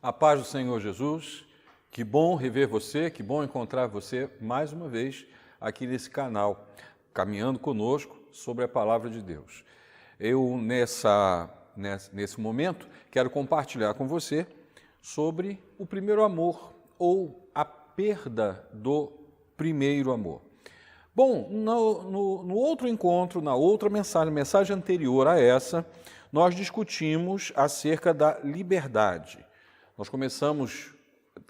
A paz do Senhor Jesus, que bom rever você, que bom encontrar você mais uma vez aqui nesse canal, caminhando conosco sobre a Palavra de Deus. Eu, nesse momento, quero compartilhar com você sobre o primeiro amor ou a perda do primeiro amor. Bom, no outro encontro, na outra mensagem anterior a essa, nós discutimos acerca da liberdade. Nós começamos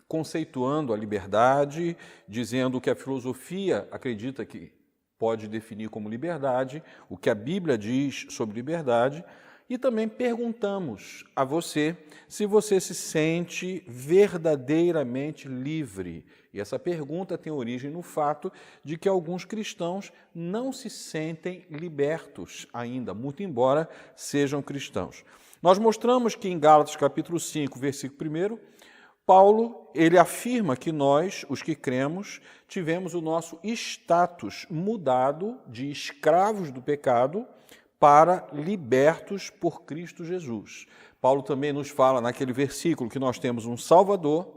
conceituando a liberdade, dizendo o que a filosofia acredita que pode definir como liberdade, o que a Bíblia diz sobre liberdade, e também perguntamos a você se você se sente verdadeiramente livre. E essa pergunta tem origem no fato de que alguns cristãos não se sentem libertos ainda, muito embora sejam cristãos. Nós mostramos que em Gálatas capítulo 5, versículo 1, Paulo, ele afirma que nós, os que cremos, tivemos o nosso status mudado de escravos do pecado para libertos por Cristo Jesus. Paulo também nos fala naquele versículo que nós temos um Salvador,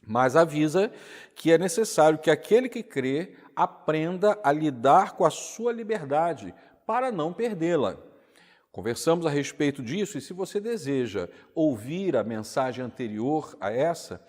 mas avisa que é necessário que aquele que crê aprenda a lidar com a sua liberdade para não perdê-la. Conversamos a respeito disso e se você deseja ouvir a mensagem anterior a essa,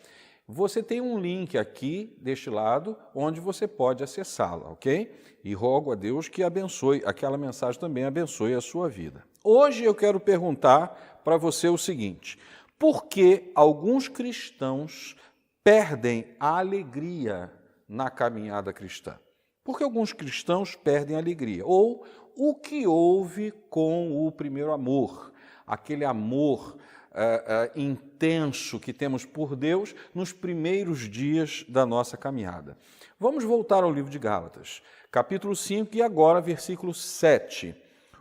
você tem um link aqui deste lado onde você pode acessá-la, ok? E rogo a Deus que abençoe, aquela mensagem também abençoe a sua vida. Hoje eu quero perguntar para você o seguinte: por que alguns cristãos perdem a alegria na caminhada cristã? Por que alguns cristãos perdem a alegria? Ou o que houve com o primeiro amor, aquele amor intenso que temos por Deus nos primeiros dias da nossa caminhada. Vamos voltar ao livro de Gálatas, capítulo 5 e agora versículo 7.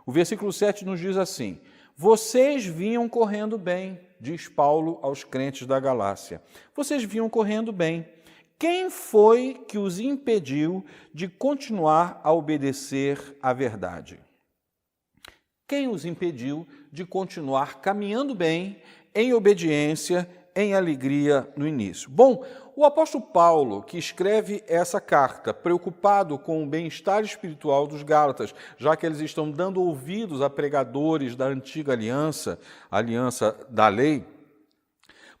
O versículo 7 nos diz assim: vocês vinham correndo bem, diz Paulo aos crentes da Galácia. Vocês vinham correndo bem. Quem foi que os impediu de continuar a obedecer à verdade? Quem os impediu de continuar caminhando bem, em obediência, em alegria no início? Bom, o apóstolo Paulo, que escreve essa carta, preocupado com o bem-estar espiritual dos Gálatas, já que eles estão dando ouvidos a pregadores da antiga aliança, a aliança da lei,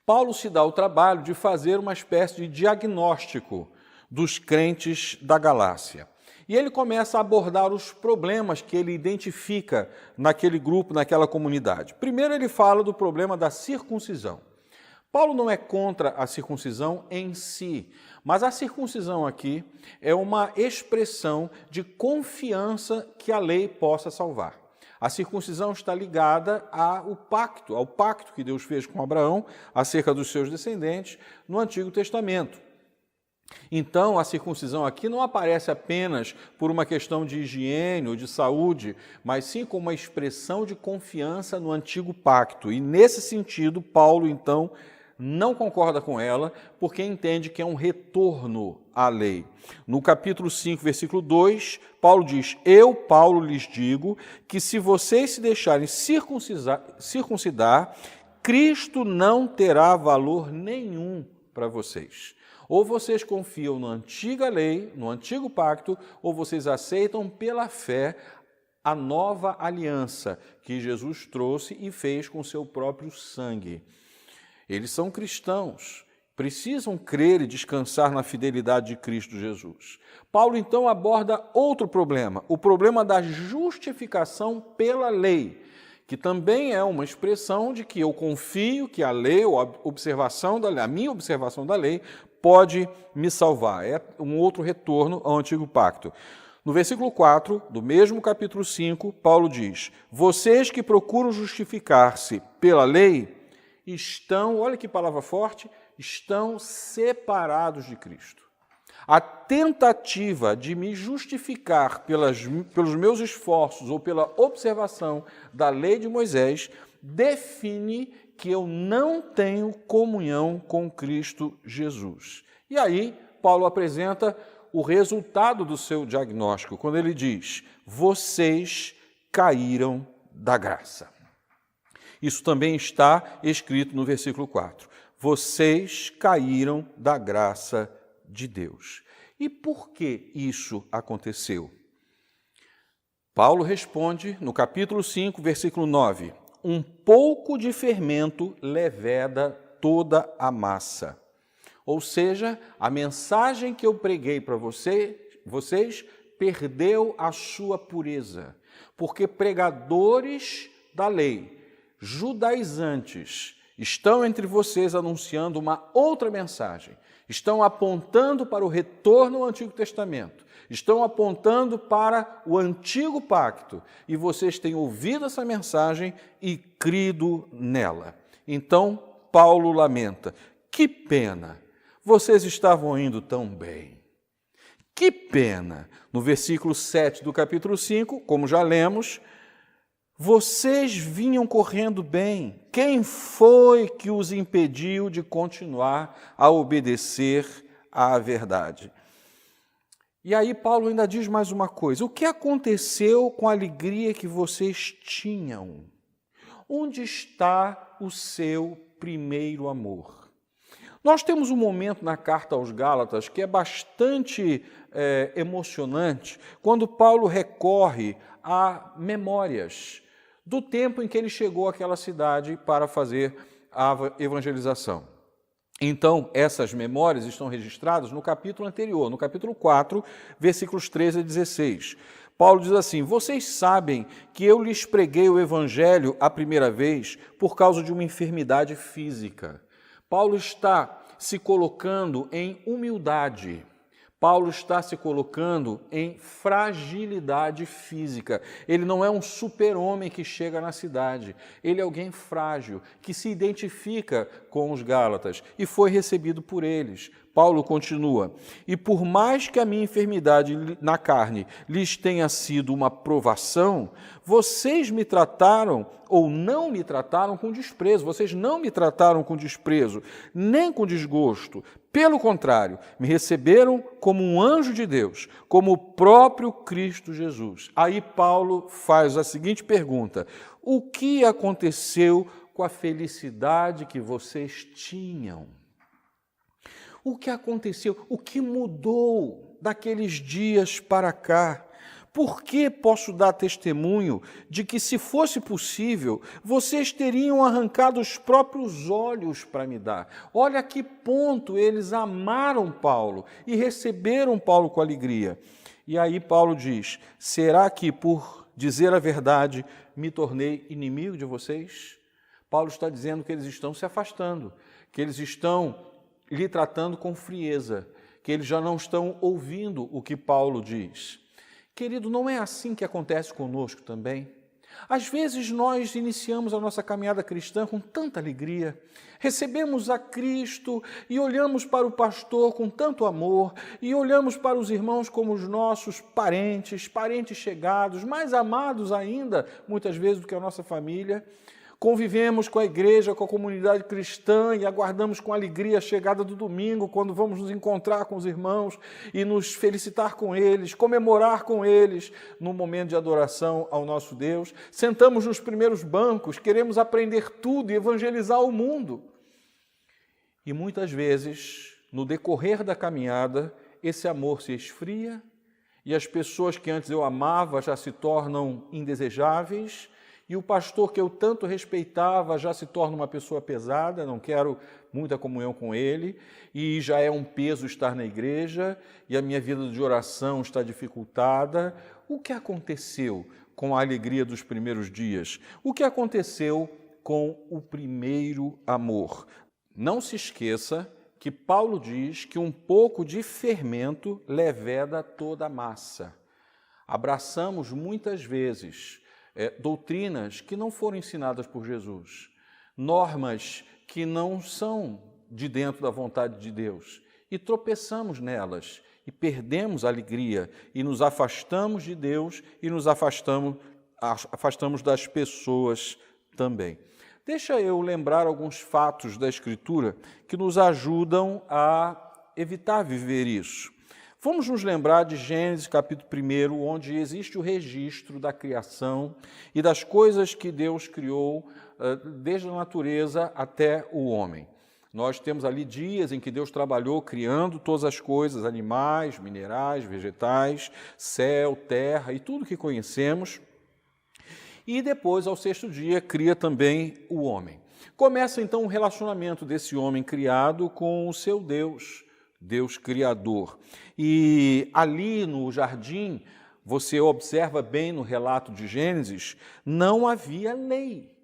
Paulo se dá o trabalho de fazer uma espécie de diagnóstico dos crentes da Galácia. E ele começa a abordar os problemas que ele identifica naquele grupo, naquela comunidade. Primeiro ele fala do problema da circuncisão. Paulo não é contra a circuncisão em si, mas a circuncisão aqui é uma expressão de confiança que a lei possa salvar. A circuncisão está ligada ao pacto que Deus fez com Abraão acerca dos seus descendentes no Antigo Testamento. Então, a circuncisão aqui não aparece apenas por uma questão de higiene ou de saúde, mas sim como uma expressão de confiança no Antigo Pacto. E nesse sentido, Paulo, então, não concorda com ela, porque entende que é um retorno à lei. No capítulo 5, versículo 2, Paulo diz: eu, Paulo, lhes digo que se vocês se deixarem circuncidar, Cristo não terá valor nenhum para vocês. Ou vocês confiam na antiga lei, no antigo pacto, ou vocês aceitam pela fé a nova aliança que Jesus trouxe e fez com seu próprio sangue. Eles são cristãos, precisam crer e descansar na fidelidade de Cristo Jesus. Paulo, então, aborda outro problema, o problema da justificação pela lei, que também é uma expressão de que eu confio que a lei, ou a minha observação da lei, pode me salvar. É um outro retorno ao antigo pacto. No versículo 4, do mesmo capítulo 5, Paulo diz: vocês que procuram justificar-se pela lei, estão, olha que palavra forte, estão separados de Cristo. A tentativa de me justificar pelos meus esforços ou pela observação da lei de Moisés define que eu não tenho comunhão com Cristo Jesus. E aí, Paulo apresenta o resultado do seu diagnóstico, quando ele diz: vocês caíram da graça. Isso também está escrito no versículo 4. Vocês caíram da graça de Deus. E por que isso aconteceu? Paulo responde no capítulo 5, versículo 9. Um pouco de fermento leveda toda a massa. Ou seja, a mensagem que eu preguei para vocês perdeu a sua pureza, porque pregadores da lei, judaizantes, estão entre vocês anunciando uma outra mensagem, estão apontando para o retorno ao Antigo Testamento, estão apontando para o Antigo Pacto, e vocês têm ouvido essa mensagem e crido nela. Então, Paulo lamenta, que pena, vocês estavam indo tão bem. Que pena! No versículo 7 do capítulo 5, como já lemos, vocês vinham correndo bem. Quem foi que os impediu de continuar a obedecer à verdade? E aí Paulo ainda diz mais uma coisa. O que aconteceu com a alegria que vocês tinham? Onde está o seu primeiro amor? Nós temos um momento na carta aos Gálatas que é bastante emocionante, quando Paulo recorre a memórias do tempo em que ele chegou àquela cidade para fazer a evangelização. Então, essas memórias estão registradas no capítulo anterior, no capítulo 4, versículos 13 a 16. Paulo diz assim, vocês sabem que eu lhes preguei o evangelho a primeira vez por causa de uma enfermidade física. Paulo está se colocando em humildade. Paulo está se colocando em fragilidade física. Ele não é um super-homem que chega na cidade. Ele é alguém frágil, que se identifica com os Gálatas e foi recebido por eles. Paulo continua, e por mais que a minha enfermidade na carne lhes tenha sido uma provação, vocês me trataram ou não me trataram com desprezo. Vocês não me trataram com desprezo, nem com desgosto. Pelo contrário, me receberam como um anjo de Deus, como o próprio Cristo Jesus. Aí Paulo faz a seguinte pergunta, o que aconteceu com a felicidade que vocês tinham? O que aconteceu? O que mudou daqueles dias para cá? Por que posso dar testemunho de que, se fosse possível, vocês teriam arrancado os próprios olhos para me dar? Olha a que ponto eles amaram Paulo e receberam Paulo com alegria. E aí Paulo diz, será que por dizer a verdade me tornei inimigo de vocês? Paulo está dizendo que eles estão se afastando, que eles estão lhe tratando com frieza, que eles já não estão ouvindo o que Paulo diz. Querido, não é assim que acontece conosco também? Às vezes nós iniciamos a nossa caminhada cristã com tanta alegria, recebemos a Cristo e olhamos para o pastor com tanto amor e olhamos para os irmãos como os nossos parentes chegados, mais amados ainda, muitas vezes, do que a nossa família. Convivemos com a igreja, com a comunidade cristã e aguardamos com alegria a chegada do domingo, quando vamos nos encontrar com os irmãos e nos felicitar com eles, comemorar com eles no momento de adoração ao nosso Deus. Sentamos nos primeiros bancos, queremos aprender tudo e evangelizar o mundo. E muitas vezes, no decorrer da caminhada, esse amor se esfria e as pessoas que antes eu amava já se tornam indesejáveis. E o pastor que eu tanto respeitava já se torna uma pessoa pesada, não quero muita comunhão com ele, e já é um peso estar na igreja, e a minha vida de oração está dificultada. O que aconteceu com a alegria dos primeiros dias? O que aconteceu com o primeiro amor? Não se esqueça que Paulo diz que um pouco de fermento leveda toda a massa. Abraçamos muitas vezes doutrinas que não foram ensinadas por Jesus, normas que não são de dentro da vontade de Deus, e tropeçamos nelas, e perdemos a alegria, e nos afastamos de Deus, e nos afastamos das pessoas também. Deixa eu lembrar alguns fatos da Escritura que nos ajudam a evitar viver isso. Vamos nos lembrar de Gênesis capítulo 1, onde existe o registro da criação e das coisas que Deus criou desde a natureza até o homem. Nós temos ali dias em que Deus trabalhou criando todas as coisas, animais, minerais, vegetais, céu, terra e tudo que conhecemos. E depois, ao sexto dia, cria também o homem. Começa então um relacionamento desse homem criado com o seu Deus, Deus Criador. E ali no jardim, você observa bem no relato de Gênesis, não havia lei.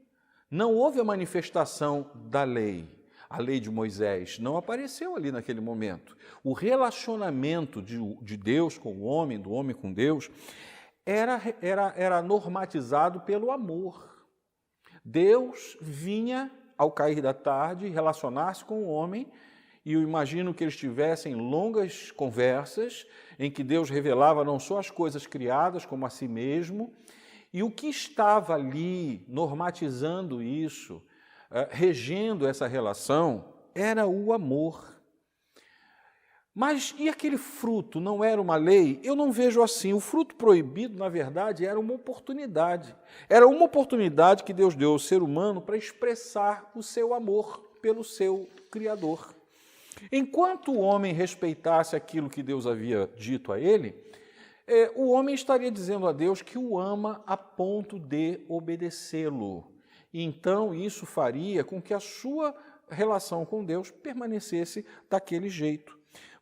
Não houve a manifestação da lei. A lei de Moisés não apareceu ali naquele momento. O relacionamento de Deus com o homem, do homem com Deus, era normatizado pelo amor. Deus vinha, ao cair da tarde, relacionar-se com o homem, e eu imagino que eles tivessem longas conversas, em que Deus revelava não só as coisas criadas, como a si mesmo, e o que estava ali normatizando isso, regendo essa relação, era o amor. Mas e aquele fruto não era uma lei? Eu não vejo assim. O fruto proibido, na verdade, era uma oportunidade. Era uma oportunidade que Deus deu ao ser humano para expressar o seu amor pelo seu Criador. Enquanto o homem respeitasse aquilo que Deus havia dito a ele, o homem estaria dizendo a Deus que o ama a ponto de obedecê-lo. E então isso faria com que a sua relação com Deus permanecesse daquele jeito.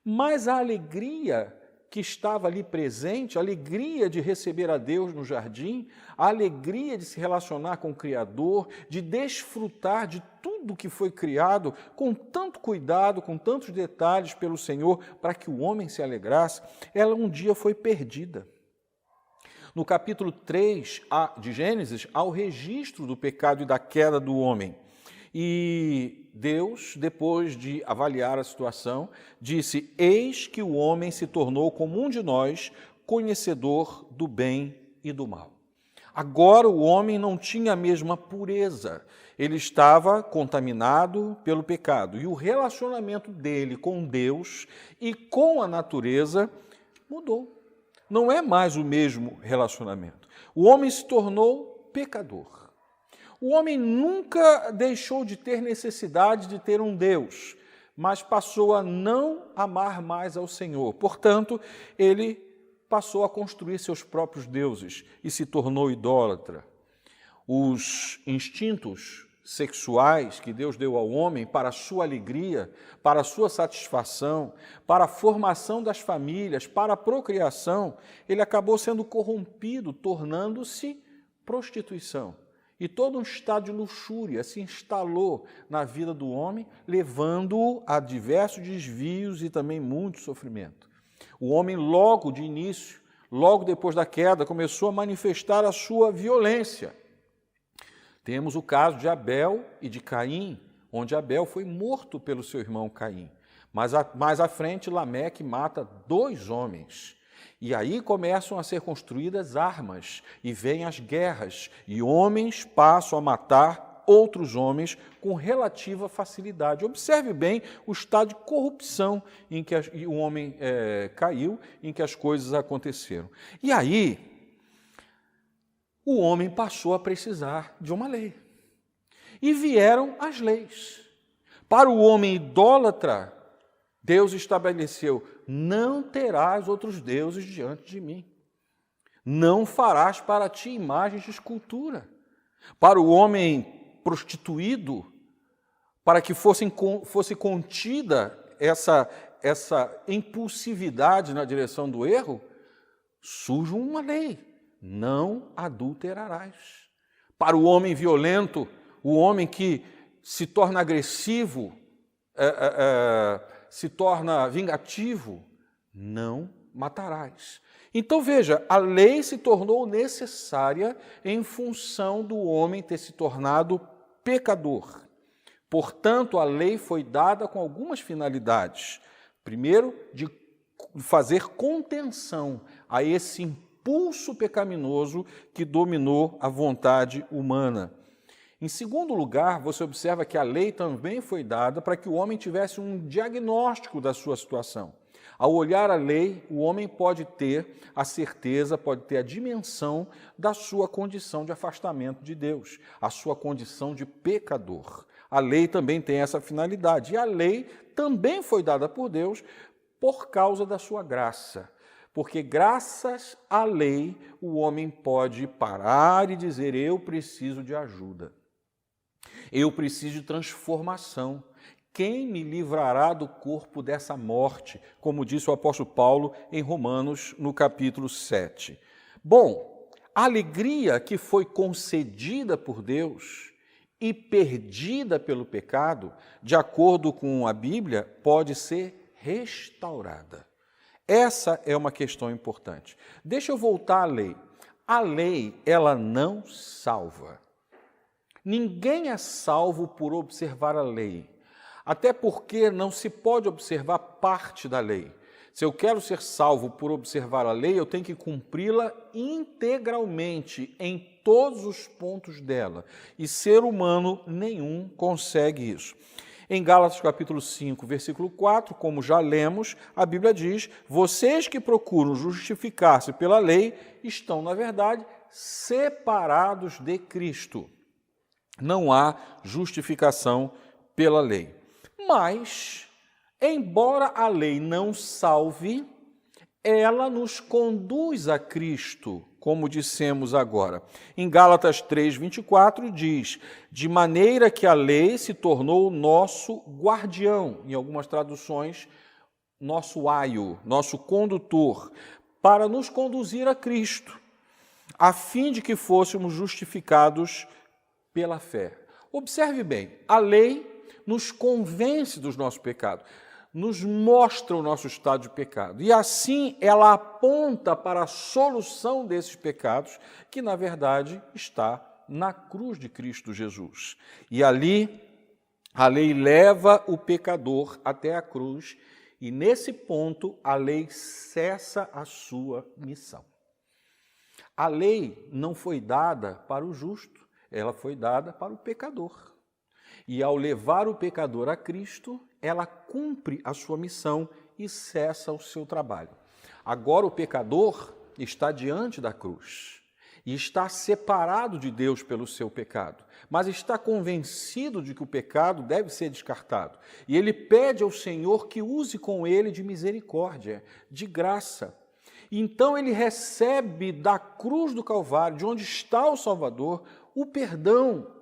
Mas a alegria que estava ali presente, a alegria de receber a Deus no jardim, a alegria de se relacionar com o Criador, de desfrutar de tudo que foi criado com tanto cuidado, com tantos detalhes pelo Senhor, para que o homem se alegrasse, ela um dia foi perdida. No capítulo 3 de Gênesis, há o registro do pecado e da queda do homem. E Deus, depois de avaliar a situação, disse: eis que o homem se tornou como um de nós, conhecedor do bem e do mal. Agora o homem não tinha a mesma pureza, ele estava contaminado pelo pecado. E o relacionamento dele com Deus e com a natureza mudou. Não é mais o mesmo relacionamento. O homem se tornou pecador. O homem nunca deixou de ter necessidade de ter um Deus, mas passou a não amar mais ao Senhor. Portanto, ele passou a construir seus próprios deuses e se tornou idólatra. Os instintos sexuais que Deus deu ao homem para a sua alegria, para a sua satisfação, para a formação das famílias, para a procriação, ele acabou sendo corrompido, tornando-se prostituição. E todo um estado de luxúria se instalou na vida do homem, levando-o a diversos desvios e também muito sofrimento. O homem, logo de início, logo depois da queda, começou a manifestar a sua violência. Temos o caso de Abel e de Caim, onde Abel foi morto pelo seu irmão Caim. Mas mais à frente, Lameque mata 2 homens. E aí começam a ser construídas armas, e vêm as guerras, e homens passam a matar outros homens com relativa facilidade. Observe bem o estado de corrupção em que o homem caiu, em que as coisas aconteceram. E aí, o homem passou a precisar de uma lei. E vieram as leis. Para o homem idólatra, Deus estabeleceu: não terás outros deuses diante de mim. Não farás para ti imagens de escultura. Para o homem prostituído, para que fosse contida essa impulsividade na direção do erro, surge uma lei: não adulterarás. Para o homem violento, o homem que se torna agressivo, se torna vingativo, não matarás. Então veja, a lei se tornou necessária em função do homem ter se tornado pecador. Portanto, a lei foi dada com algumas finalidades. Primeiro, de fazer contenção a esse impulso pecaminoso que dominou a vontade humana. Em segundo lugar, você observa que a lei também foi dada para que o homem tivesse um diagnóstico da sua situação. Ao olhar a lei, o homem pode ter a certeza, pode ter a dimensão da sua condição de afastamento de Deus, a sua condição de pecador. A lei também tem essa finalidade. E a lei também foi dada por Deus por causa da sua graça. Porque graças à lei, o homem pode parar e dizer: eu preciso de ajuda. Eu preciso de transformação. Quem me livrará do corpo dessa morte? Como disse o apóstolo Paulo em Romanos, no capítulo 7. Bom, a alegria que foi concedida por Deus e perdida pelo pecado, de acordo com a Bíblia, pode ser restaurada. Essa é uma questão importante. Deixa eu voltar à lei. A lei, ela não salva. Ninguém é salvo por observar a lei. Até porque não se pode observar parte da lei. Se eu quero ser salvo por observar a lei, eu tenho que cumpri-la integralmente, em todos os pontos dela. E ser humano nenhum consegue isso. Em Gálatas capítulo 5, versículo 4, como já lemos, a Bíblia diz: vocês que procuram justificar-se pela lei, estão, na verdade, separados de Cristo. Não há justificação pela lei. Mas, embora a lei não salve, ela nos conduz a Cristo, como dissemos agora. Em Gálatas 3, 24 diz: de maneira que a lei se tornou nosso guardião, em algumas traduções, nosso aio, nosso condutor, para nos conduzir a Cristo, a fim de que fôssemos justificados pela fé. Observe bem, a lei nos convence dos nossos pecados, nos mostra o nosso estado de pecado. E assim ela aponta para a solução desses pecados, que na verdade está na cruz de Cristo Jesus. E ali a lei leva o pecador até a cruz, e nesse ponto a lei cessa a sua missão. A lei não foi dada para o justo, ela foi dada para o pecador. E ao levar o pecador a Cristo, ela cumpre a sua missão e cessa o seu trabalho. Agora o pecador está diante da cruz e está separado de Deus pelo seu pecado, mas está convencido de que o pecado deve ser descartado. E ele pede ao Senhor que use com ele de misericórdia, de graça. Então ele recebe da cruz do Calvário, de onde está o Salvador, o perdão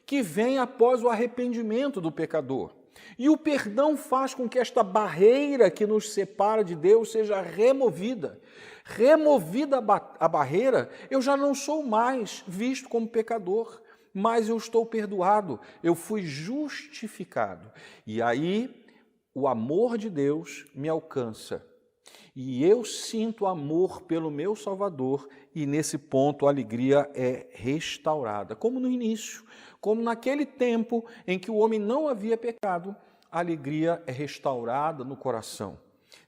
que vem após o arrependimento do pecador. E o perdão faz com que esta barreira que nos separa de Deus seja removida. Removida a barreira, eu já não sou mais visto como pecador, mas eu estou perdoado, eu fui justificado. E aí o amor de Deus me alcança. E eu sinto amor pelo meu Salvador, e nesse ponto a alegria é restaurada. Como no início, como naquele tempo em que o homem não havia pecado, a alegria é restaurada no coração.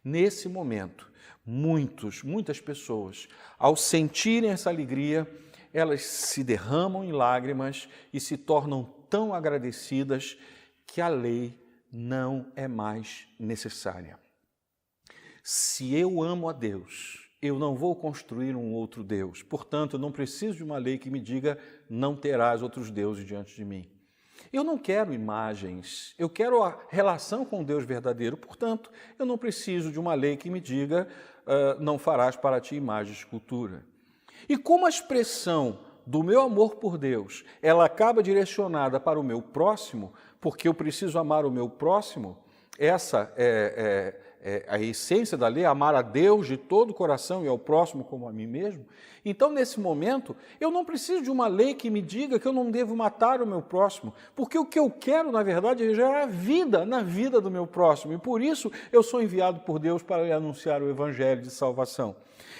Nesse momento, muitas pessoas, ao sentirem essa alegria, elas se derramam em lágrimas e se tornam tão agradecidas que a lei não é mais necessária. Se eu amo a Deus, eu não vou construir um outro Deus. Portanto, eu não preciso de uma lei que me diga: não terás outros deuses diante de mim. Eu não quero imagens, eu quero a relação com o Deus verdadeiro. Portanto, eu não preciso de uma lei que me diga: não farás para ti imagem de escultura. E como a expressão do meu amor por Deus, ela acaba direcionada para o meu próximo, porque eu preciso amar o meu próximo, essa é a essência da lei, amar a Deus de todo o coração e ao próximo como a mim mesmo. Então, nesse momento, eu não preciso de uma lei que me diga que eu não devo matar o meu próximo, porque o que eu quero, na verdade, é gerar vida na vida do meu próximo, e por isso eu sou enviado por Deus para lhe anunciar o evangelho de salvação.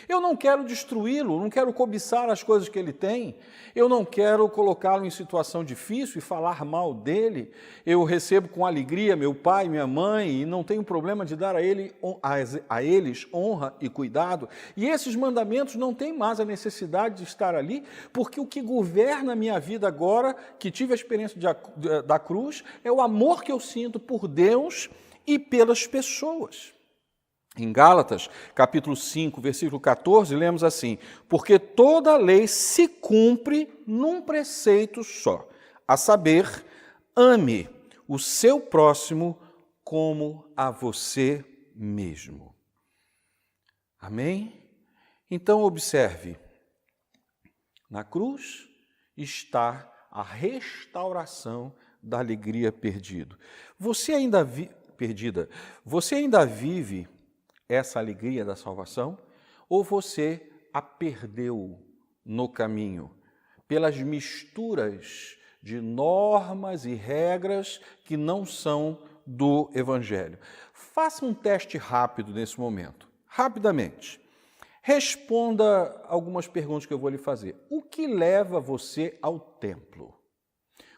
Eu não quero destruí-lo, não quero cobiçar as coisas que ele tem, eu não quero colocá-lo em situação difícil e falar mal dele. Eu recebo com alegria meu pai e minha mãe e não tenho problema de dar a eles honra e cuidado. E esses mandamentos não têm mais a necessidade de estar ali, porque o que governa a minha vida agora, que tive a experiência da cruz, é o amor que eu sinto por Deus e pelas pessoas. Em Gálatas, capítulo 5, versículo 14, lemos assim: porque toda a lei se cumpre num preceito só, a saber, ame o seu próximo como a você mesmo. Amém? Então observe, na cruz está a restauração da alegria perdida. Você ainda vive essa alegria da salvação, ou você a perdeu no caminho, pelas misturas de normas e regras que não são do Evangelho? Faça um teste rápido nesse momento, rapidamente. Responda algumas perguntas que eu vou lhe fazer. O que leva você ao templo?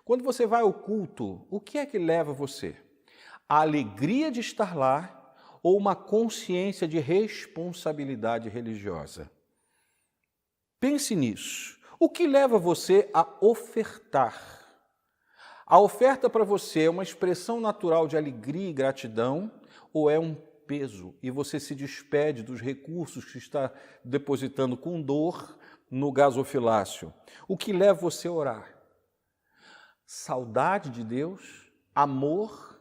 Quando você vai ao culto, o que é que leva você? A alegria de estar lá, ou uma consciência de responsabilidade religiosa? Pense nisso. O que leva você a ofertar? A oferta para você é uma expressão natural de alegria e gratidão, ou é um peso e você se despede dos recursos que está depositando com dor no gasofilácio? O que leva você a orar? Saudade de Deus? Amor?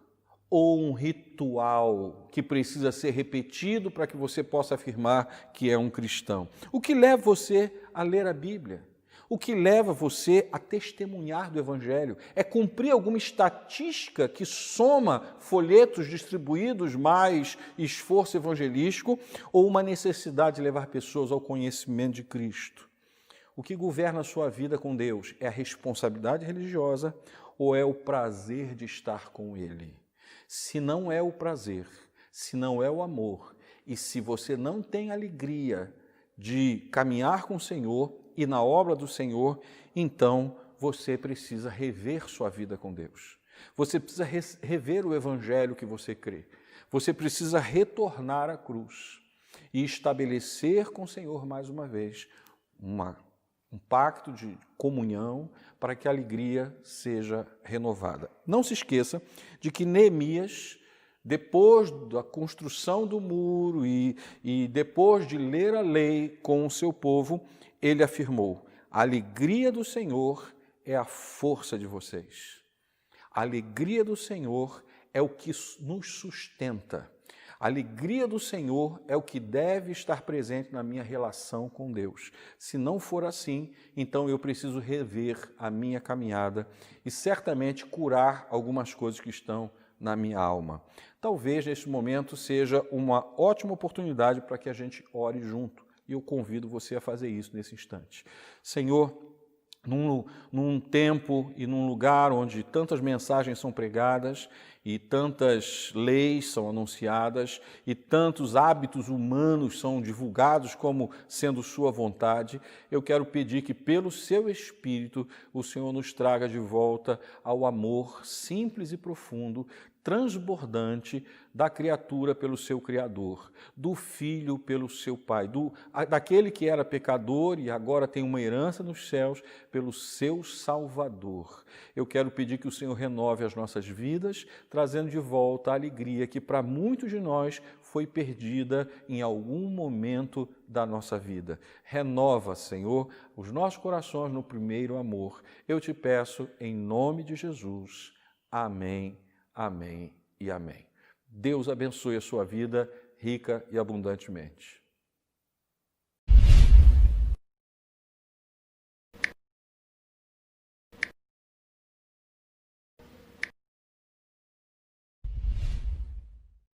Ou um ritual que precisa ser repetido para que você possa afirmar que é um cristão? O que leva você a ler a Bíblia? O que leva você a testemunhar do Evangelho? É cumprir alguma estatística que soma folhetos distribuídos mais esforço evangelístico, ou uma necessidade de levar pessoas ao conhecimento de Cristo? O que governa a sua vida com Deus é a responsabilidade religiosa ou é o prazer de estar com Ele? Se não é o prazer, se não é o amor, e se você não tem alegria de caminhar com o Senhor e na obra do Senhor, então você precisa rever sua vida com Deus. Você precisa rever o Evangelho que você crê. Você precisa retornar à cruz e estabelecer com o Senhor mais uma vez um pacto de comunhão para que a alegria seja renovada. Não se esqueça de que Neemias, depois da construção do muro e depois de ler a lei com o seu povo, ele afirmou: a alegria do Senhor é a força de vocês. A alegria do Senhor é o que nos sustenta. A alegria do Senhor é o que deve estar presente na minha relação com Deus. Se não for assim, então eu preciso rever a minha caminhada e certamente curar algumas coisas que estão na minha alma. Talvez neste momento seja uma ótima oportunidade para que a gente ore junto. E eu convido você a fazer isso nesse instante. Senhor, num tempo e num lugar onde tantas mensagens são pregadas e tantas leis são anunciadas e tantos hábitos humanos são divulgados como sendo sua vontade, eu quero pedir que pelo seu Espírito o Senhor nos traga de volta ao amor simples e profundo, transbordante da criatura pelo seu Criador, do Filho pelo seu Pai, daquele que era pecador e agora tem uma herança nos céus pelo seu Salvador. Eu quero pedir que o Senhor renove as nossas vidas, trazendo de volta a alegria que para muitos de nós foi perdida em algum momento da nossa vida. Renova, Senhor, os nossos corações no primeiro amor. Eu te peço em nome de Jesus. Amém. Amém e amém. Deus abençoe a sua vida rica e abundantemente.